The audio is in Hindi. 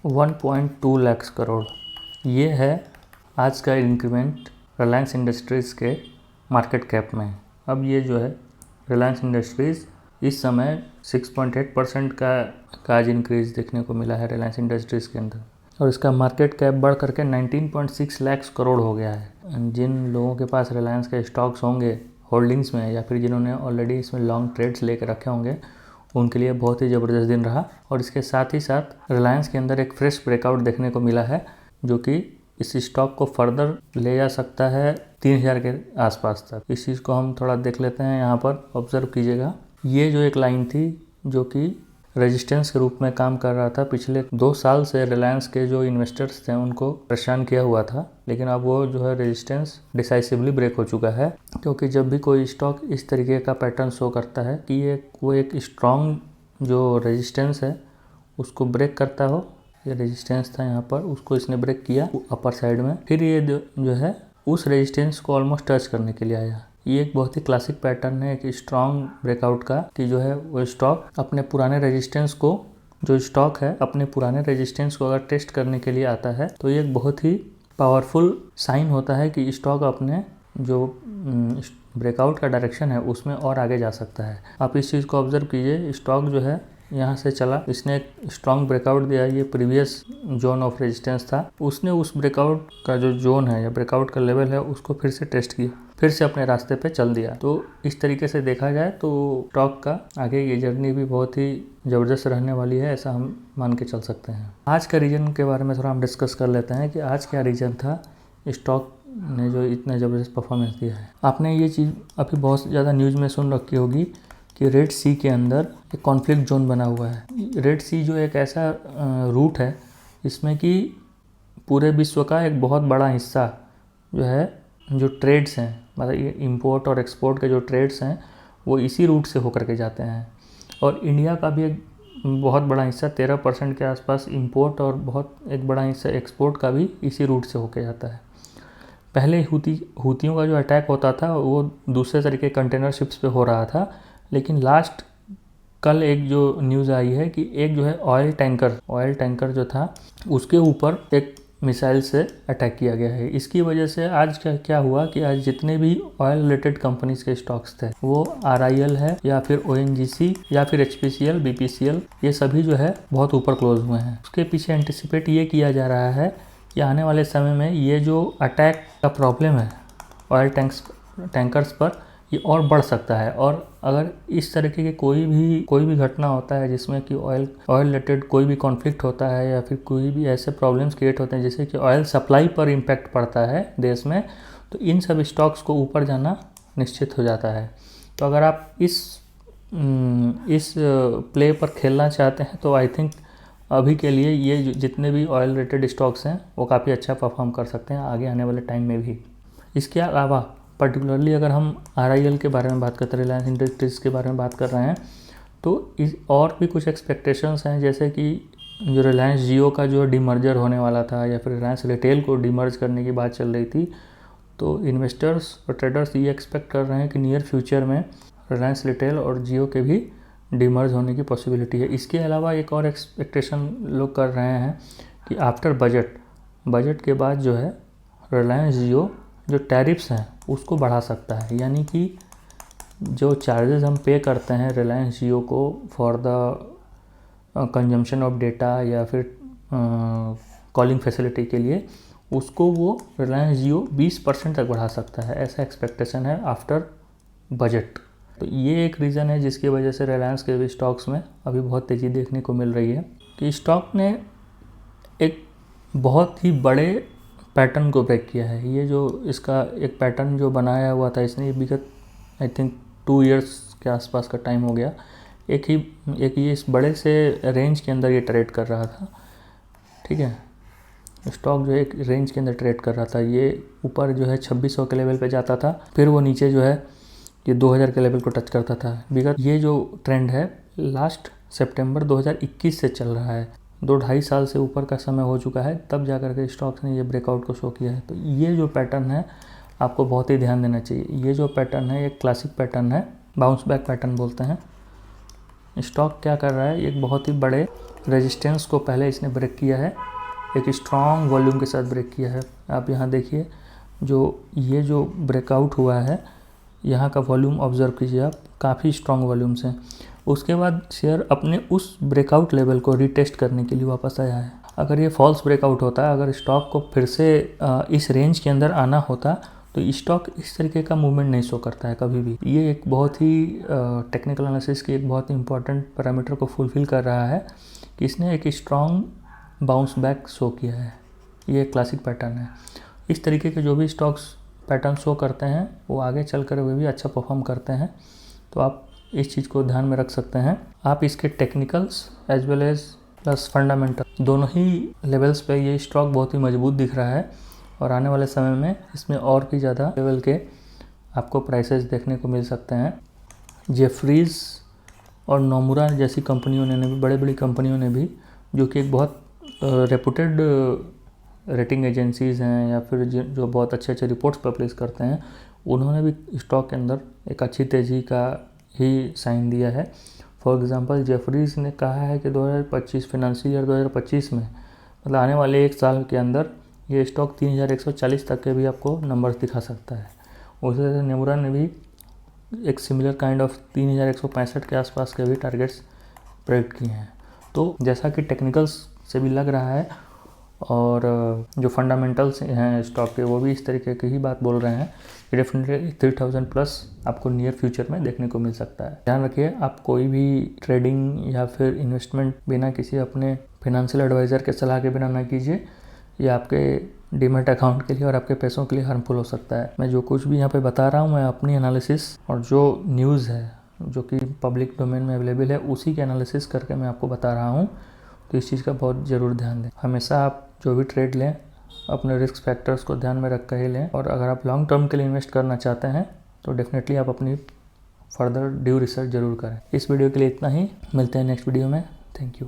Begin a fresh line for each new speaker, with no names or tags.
1.2 लाख करोड़, ये है आज का इंक्रीमेंट रिलायंस इंडस्ट्रीज़ के मार्केट कैप में। अब ये जो है रिलायंस इंडस्ट्रीज़ इस समय 6.8% का आज इंक्रीज़ देखने को मिला है रिलायंस इंडस्ट्रीज़ के अंदर, और इसका मार्केट कैप बढ़ करके 19.6 लाख करोड़ हो गया है। जिन लोगों के पास रिलायंस के स्टॉक्स होंगे होल्डिंग्स में, या फिर जिन्होंने ऑलरेडी इसमें लॉन्ग ट्रेड्स लेकर रखे होंगे, उनके लिए बहुत ही ज़बरदस्त दिन रहा। और इसके साथ ही साथ रिलायंस के अंदर एक फ्रेश ब्रेकआउट देखने को मिला है, जो कि इस स्टॉक को फर्दर ले जा सकता है 3000 के आसपास तक। इस चीज़ को हम थोड़ा देख लेते हैं, यहाँ पर ऑब्जर्व कीजिएगा। ये जो एक लाइन थी जो कि रेजिस्टेंस के रूप में काम कर रहा था, पिछले 2 साल से रिलायंस के जो इन्वेस्टर्स थे उनको परेशान किया हुआ था, लेकिन अब वो जो है रेजिस्टेंस डिसाइसिवली ब्रेक हो चुका है। क्योंकि जब भी कोई स्टॉक इस तरीके का पैटर्न शो करता है कि वो एक स्ट्रॉन्ग जो रेजिस्टेंस है उसको ब्रेक करता हो, ये रेजिस्टेंस था यहाँ पर, उसको इसने ब्रेक किया अपर साइड में, फिर ये जो है उस रेजिस्टेंस को ऑलमोस्ट टच करने के लिए आया। ये एक बहुत ही क्लासिक पैटर्न है एक स्ट्रॉन्ग ब्रेकआउट का, कि जो है वो स्टॉक अपने पुराने रेजिस्टेंस को, जो स्टॉक है अपने पुराने रेजिस्टेंस को अगर टेस्ट करने के लिए आता है तो ये एक बहुत ही पावरफुल साइन होता है कि स्टॉक अपने जो ब्रेकआउट का डायरेक्शन है उसमें और आगे जा सकता है। आप इस चीज़ को ऑब्जर्व कीजिए, स्टॉक जो है यहाँ से चला, इसने एक स्ट्रॉन्ग ब्रेकआउट दिया, ये प्रीवियस जोन ऑफ रेजिस्टेंस था, उसने उस ब्रेकआउट का जो जोन है या ब्रेकआउट का लेवल है उसको फिर से टेस्ट किया, फिर से अपने रास्ते पे चल दिया। तो इस तरीके से देखा जाए तो स्टॉक का आगे की जर्नी भी बहुत ही ज़बरदस्त रहने वाली है, ऐसा हम मान के चल सकते हैं। आज का रीजन के बारे में थोड़ा हम डिस्कस कर लेते हैं कि आज क्या रीजन था स्टॉक ने जो इतना ज़बरदस्त परफॉर्मेंस दिया है। आपने ये चीज़ अभी बहुत ज़्यादा न्यूज़ में सुन रखी होगी कि रेड सी के अंदर एक कॉन्फ्लिक्ट जोन बना हुआ है। रेड सी जो एक ऐसा रूट है इसमें कि पूरे विश्व का एक बहुत बड़ा हिस्सा जो है, जो ट्रेड्स हैं, मतलब ये इंपोर्ट और एक्सपोर्ट के जो ट्रेड्स हैं वो इसी रूट से होकर के जाते हैं। और इंडिया का भी एक बहुत बड़ा हिस्सा 13% के आसपास इंपोर्ट और बहुत एक बड़ा हिस्सा एक्सपोर्ट का भी इसी रूट से होकर जाता है। पहले हूतियों का जो अटैक होता था वो दूसरे तरीके कंटेनर शिप्स पे हो रहा था, लेकिन लास्ट कल एक जो न्यूज़ आई है कि एक जो है ऑयल टैंकर जो था उसके ऊपर एक मिसाइल से अटैक किया गया है। इसकी वजह से आज क्या हुआ कि आज जितने भी ऑयल रिलेटेड कंपनीज के स्टॉक्स थे, वो RIL है या फिर ONGC या फिर HPCL, BPCL, ये सभी जो है बहुत ऊपर क्लोज हुए हैं। उसके पीछे एंटिसिपेट ये किया जा रहा है कि आने वाले समय में ये जो अटैक का प्रॉब्लम है ऑयल टैंकर्स पर, ये और बढ़ सकता है। और अगर इस तरीके के कोई भी घटना होता है जिसमें कि ऑयल रिलेटेड कोई भी कॉन्फ्लिक्ट होता है या फिर कोई भी ऐसे प्रॉब्लम्स क्रिएट होते हैं जैसे कि ऑयल सप्लाई पर इम्पैक्ट पड़ता है देश में, तो इन सब स्टॉक्स को ऊपर जाना निश्चित हो जाता है। तो अगर आप इस प्ले पर खेलना चाहते हैं तो आई थिंक अभी के लिए ये जितने भी ऑयल रिलेटेड स्टॉक्स हैं वो काफ़ी अच्छा परफॉर्म कर सकते हैं आगे आने वाले टाइम में भी। इसके अलावा पर्टिकुलरली अगर हम RIL के बारे में बात करते हैं, रिलायंस इंडस्ट्रीज़ के बारे में बात कर रहे हैं, तो इस और भी कुछ एक्सपेक्टेशंस हैं, जैसे कि जो रिलायंस जियो का जो डीमर्जर होने वाला था या फिर रिलायंस रिटेल को डीमर्ज करने की बात चल रही थी, तो इन्वेस्टर्स और ट्रेडर्स ये एक्सपेक्ट कर रहे हैं कि नियर फ्यूचर में रिलायंस रिटेल और जियो के भी डीमर्ज होने की पॉसिबिलिटी है। इसके अलावा एक और एक्सपेक्टेशन लोग कर रहे हैं कि आफ्टर बजट के बाद जो है रिलायंस जियो जो टैरिफ्स हैं उसको बढ़ा सकता है, यानी कि जो चार्जेस हम पे करते हैं रिलायंस जियो को for the consumption of data या फिर कॉलिंग फैसिलिटी के लिए, उसको वो रिलायंस जियो 20% तक बढ़ा सकता है, ऐसा एक्सपेक्टेशन है आफ्टर बजट। तो ये एक रीज़न है जिसकी वजह से रिलायंस के भी स्टॉक्स में अभी बहुत तेज़ी देखने को मिल रही है कि स्टॉक ने एक बहुत ही बड़े पैटर्न को ब्रेक किया है। ये जो इसका एक पैटर्न जो बनाया हुआ था इसने विगत आई थिंक 2 इयर्स के आसपास का टाइम हो गया, एक ये इस बड़े से रेंज के अंदर ये ट्रेड कर रहा था, ठीक है। स्टॉक जो है एक रेंज के अंदर ट्रेड कर रहा था, ये ऊपर जो है 2600 के लेवल पे जाता था, फिर वो नीचे जो है ये 2000 के लेवल को टच करता था। विगत ये जो ट्रेंड है लास्ट सितंबर 2021 से चल रहा है, 2-2.5 साल से ऊपर का समय हो चुका है, तब जाकर के स्टॉक्स ने ये ब्रेकआउट को शो किया है। तो ये जो पैटर्न है आपको बहुत ही ध्यान देना चाहिए। ये जो पैटर्न है एक क्लासिक पैटर्न है, बाउंस बैक पैटर्न बोलते हैं। स्टॉक क्या कर रहा है, एक बहुत ही बड़े रेजिस्टेंस को पहले इसने ब्रेक किया है, एक स्ट्रॉन्ग वॉल्यूम के साथ ब्रेक किया है। आप यहाँ देखिए ये जो ब्रेकआउट हुआ है, यहाँ का वॉल्यूम ऑब्जर्व कीजिए आप, काफ़ी स्ट्रॉन्ग वॉल्यूम्स हैं। उसके बाद शेयर अपने उस ब्रेकआउट लेवल को रीटेस्ट करने के लिए वापस आया है। अगर ये फॉल्स ब्रेकआउट होता, अगर स्टॉक को फिर से इस रेंज के अंदर आना होता, तो स्टॉक इस तरीके का मूवमेंट नहीं शो करता है कभी भी। ये एक बहुत ही टेक्निकल एनालिसिस की एक बहुत ही इंपॉर्टेंट पैरामीटर को फुलफिल कर रहा है कि इसने एक स्ट्रॉन्ग बाउंस बैक शो किया है। ये एक क्लासिक पैटर्न है। इस तरीके के जो भी स्टॉक्स पैटर्न शो करते हैं वो आगे चलकर वे भी अच्छा परफॉर्म करते हैं, तो आप इस चीज़ को ध्यान में रख सकते हैं। आप इसके technicals as well as plus fundamental दोनों ही लेवल्स पे ये स्टॉक बहुत ही मजबूत दिख रहा है और आने वाले समय में इसमें और भी ज़्यादा लेवल के आपको प्राइसेस देखने को मिल सकते हैं। जेफरीज और नोमुरा जैसी कंपनियों ने भी, बड़े बड़ी कंपनियों ने भी, जो कि एक बहुत रेपुटेड रेटिंग एजेंसीज़ हैं या फिर जो बहुत अच्छे अच्छे रिपोर्ट्स पब्लिश करते हैं, उन्होंने भी स्टॉक के अंदर एक अच्छी तेज़ी का ही साइन दिया है। फॉर एग्जांपल जेफरीज ने कहा है कि 2025 फाइनेंशियल ईयर 2025 में, मतलब आने वाले एक साल के अंदर, ये स्टॉक 3140 तक के भी आपको नंबर्स दिखा सकता है। उसी तरह से नोमुरा ने भी एक सिमिलर काइंड ऑफ 3165 के आसपास के भी टारगेट्स प्रेडिक्ट किए हैं। तो जैसा कि टेक्निकल्स से भी लग रहा है और जो फंडामेंटल्स हैं स्टॉक के, वो भी इस तरीके की ही बात बोल रहे हैं कि डेफिनेटली 3000 प्लस आपको नियर फ्यूचर में देखने को मिल सकता है। ध्यान रखिए, आप कोई भी ट्रेडिंग या फिर इन्वेस्टमेंट बिना किसी अपने फाइनेंशियल एडवाइज़र के सलाह के बिना ना कीजिए। ये आपके डीमैट अकाउंट के लिए और आपके पैसों के लिए हार्मफुल हो सकता है। मैं जो कुछ भी यहाँ पे बता रहा हूँ, मैं अपनी एनालिसिस और जो न्यूज़ है जो कि पब्लिक डोमेन में अवेलेबल है, उसी के एनालिसिस करके मैं आपको बता रहा हूँ। तो इस चीज़ का बहुत ज़रूर ध्यान दें। हमेशा आप जो भी ट्रेड लें अपने रिस्क फैक्टर्स को ध्यान में रख कर ही लें, और अगर आप लॉन्ग टर्म के लिए इन्वेस्ट करना चाहते हैं तो डेफिनेटली आप अपनी फर्दर ड्यू रिसर्च ज़रूर करें। इस वीडियो के लिए इतना ही, मिलते हैं नेक्स्ट वीडियो में। Thank you.